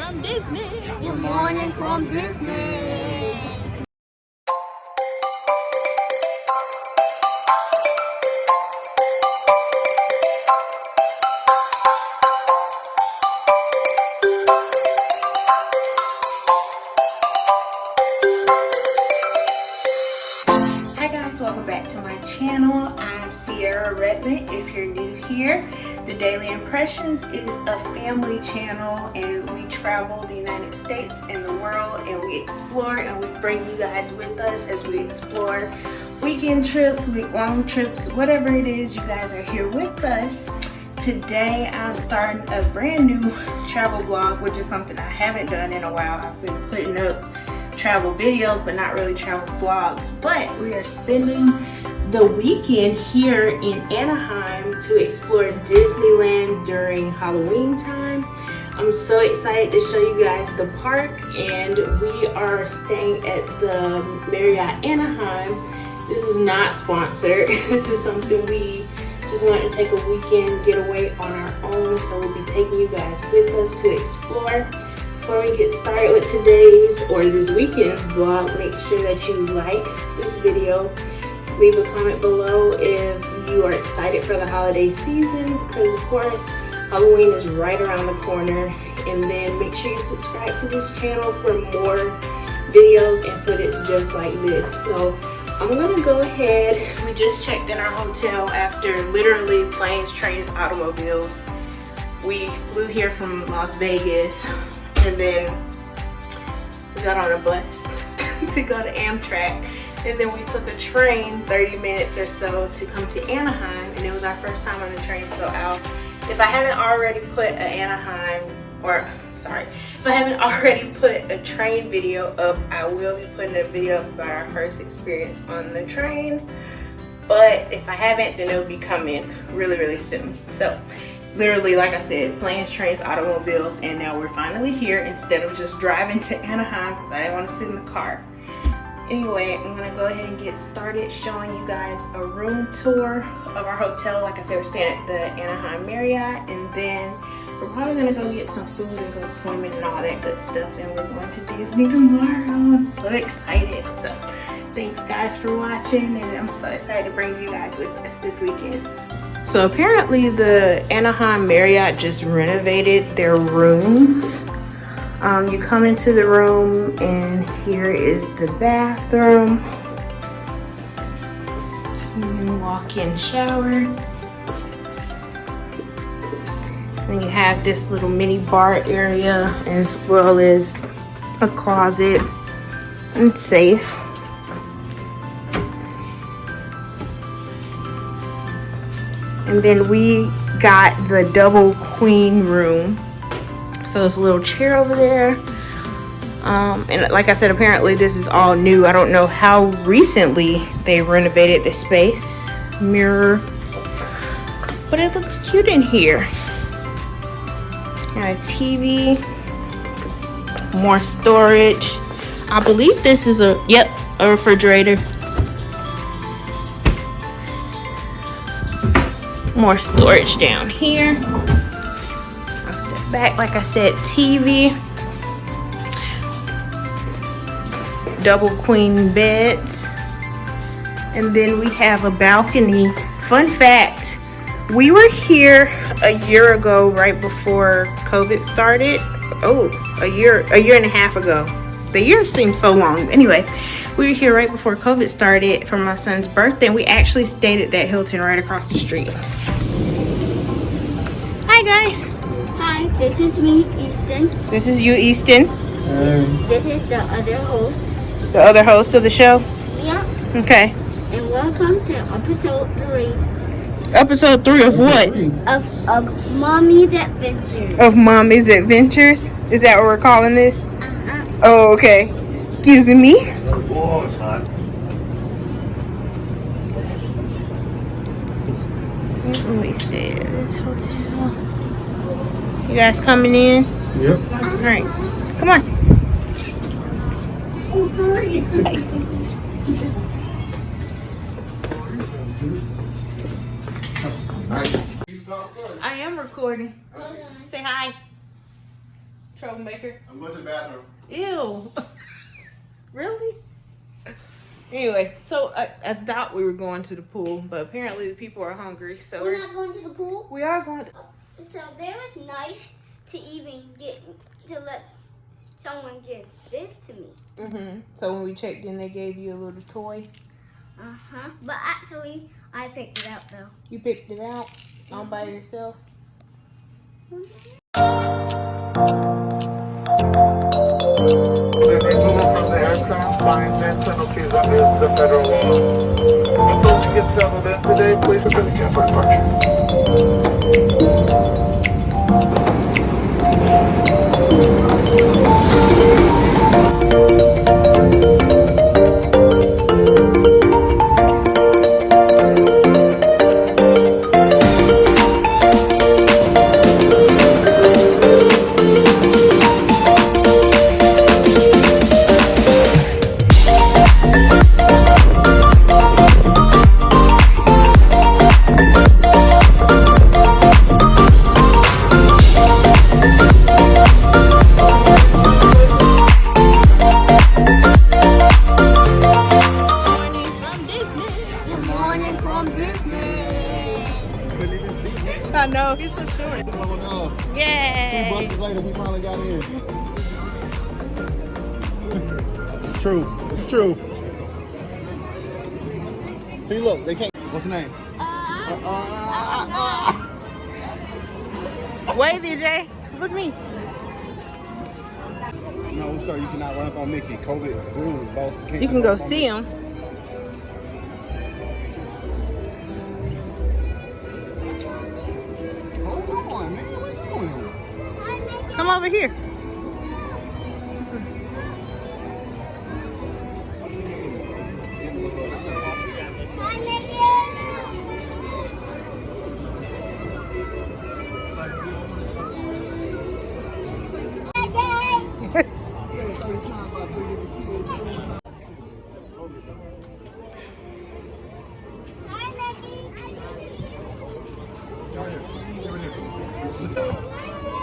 from Disney. Good morning from Disney. Hi guys, welcome back to my channel. I'm Sierra Redmond. If you're new here, the Daily Impressions is a family channel and we travel the United States and the world and we explore and we bring you guys with us as we explore weekend trips, week-long trips, whatever it is, you guys are here with us. Today I'm starting a brand new travel vlog, which is something I haven't done in a while. I've been putting up travel videos but not really travel vlogs, but we are spending the weekend here in Anaheim to explore Disneyland during Halloween time. I'm so excited to show you guys the park, and we are staying at the Marriott Anaheim. This is not sponsored. This is something we just wanted to take a weekend getaway on our own, so we'll be taking you guys with us to explore. Before we get started with today's or this weekend's vlog, make sure that you like this video. Leave a comment below if you are excited for the holiday season, because of course Halloween is right around the corner. And then make sure you subscribe to this channel for more videos and footage just like this. So I'm gonna go ahead. We just checked in our hotel after literally planes, trains, automobiles. We flew here from Las Vegas, and then we got on a bus to go to Amtrak, and then we took a train 30 minutes or so to come to Anaheim, and it was our first time on the train. So if I haven't already put if I haven't already put a train video up, I will be putting a video up about our first experience on the train. But if I haven't, then it'll be coming really soon. So literally, like I said, planes, trains, automobiles, and now we're finally here instead of just driving to Anaheim because I didn't want to sit in the car. Anyway, I'm gonna go ahead and get started showing you guys a room tour of our hotel. Like I said, we're staying at the Anaheim Marriott, and then we're probably gonna go get some food and go swimming and all that good stuff, and we're going to Disney tomorrow. I'm so excited. So thanks guys for watching, and I'm so excited to bring you guys with us this weekend. So apparently the Anaheim Marriott just renovated their rooms. You come into the room and here is the bathroom. And walk-in shower. And you have this little mini bar area as well as a closet and safe. And then we got the double queen room. So there's a little chair over there. And like I said, apparently this is all new. I don't know how recently they renovated the space. Mirror. But it looks cute in here. Got a TV. More storage. I believe this is a refrigerator. More storage down here. I'll step back. Like I said, TV, double queen beds, and then we have a balcony. Fun fact, we were here a year ago right before COVID started. A year and a half ago. The years seem so long. Anyway, we were here right before COVID started for my son's birthday, and we actually stayed at that Hilton right across the street. Hi guys. Hi, this is me, Easton. This is you, Easton. This is the other host. The other host of the show? Yeah. Okay. And welcome to episode 3. Episode 3 of what? Of Mommy's Adventures. Of Mommy's Adventures? Is that what we're calling this? Oh, okay. Excuse me. Oh, it's hot. Let me see this hotel. You guys coming in? Yep. All right. Come on. Oh, sorry. I am recording. Say hi. Troublemaker. I'm going to the bathroom. Ew. Really? Anyway, so I thought we were going to the pool, but apparently the people are hungry, so We're not going to the pool? we are going to. So there was nice to even to let someone give this to me. Mm-hmm. So when we checked in, they gave you a little toy. Uh-huh. But actually, I picked it out, though. You picked it out all by yourself? The removal from the aircraft fines and penalties under the federal law. Until we get settled in today, please prepare the jet for departure. I know, he's so short. Oh no. Yay! 2 buses later, we finally got in. It's true. It's true. See, look, they can't. What's the name? Wave, DJ. Look at me. No, sir, you cannot run up on Mickey. COVID rules, boss. You can go see him. Hold on, man. What are you doing? Come over here.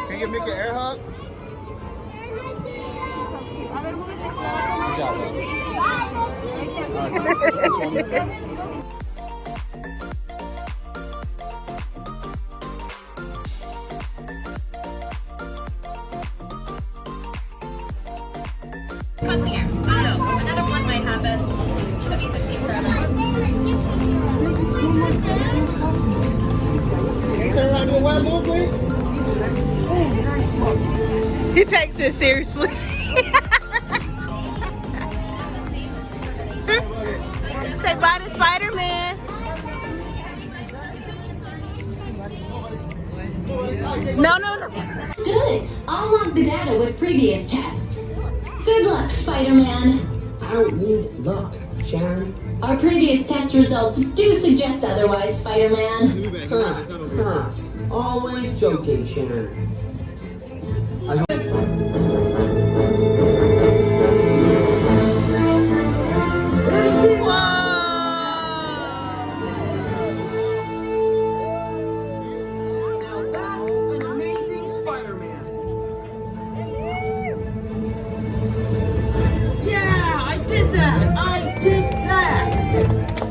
Can you give Mickey an air hug? Good job, bro. Come here. No, another one might happen. Could be 16 forever. Can you turn around and do a wet move, please? He takes it seriously. Say bye to Spider-Man. No. Good. I'll log the data with previous tests. Good luck, Spider-Man. I don't need luck, Sharon. Our previous test results do suggest otherwise, Spider-Man. Huh. Always joking, Sharon.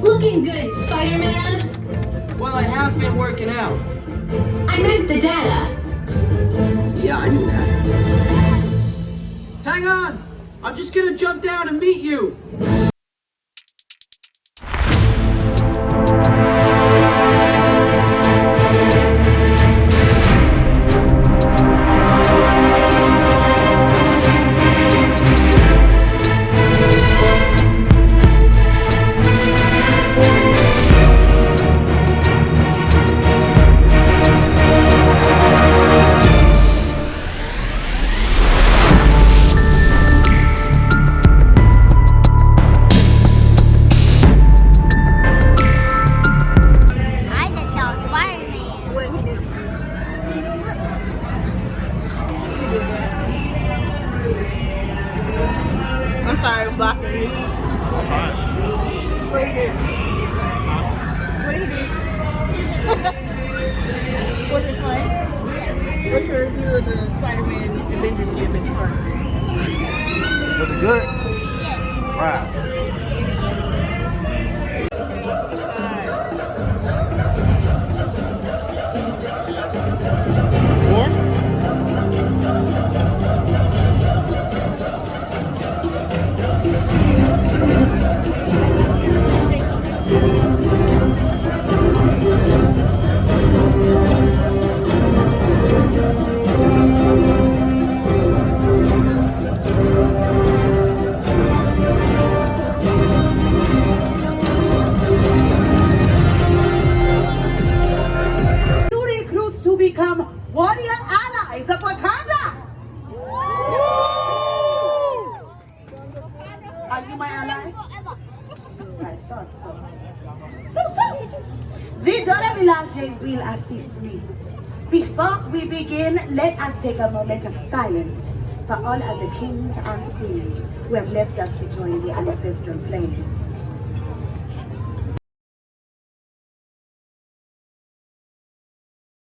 Looking good, Spider-Man. Well, I have been working out. I meant the data. Yeah, I knew that. Hang on! I'm just gonna jump down and meet you. I'm sorry, I'm blocking you. What he did? What did he do? Was it fun? What's your review of the Spider-Man Avengers gift? good? Yes. Wow. New recruits to become warrior allies of Wakanda. Are you my ally? I thought so. The Dora Village will assist me. Before we begin, let us take a moment of silence for all of the kings and queens who have left us to join the ancestral plane.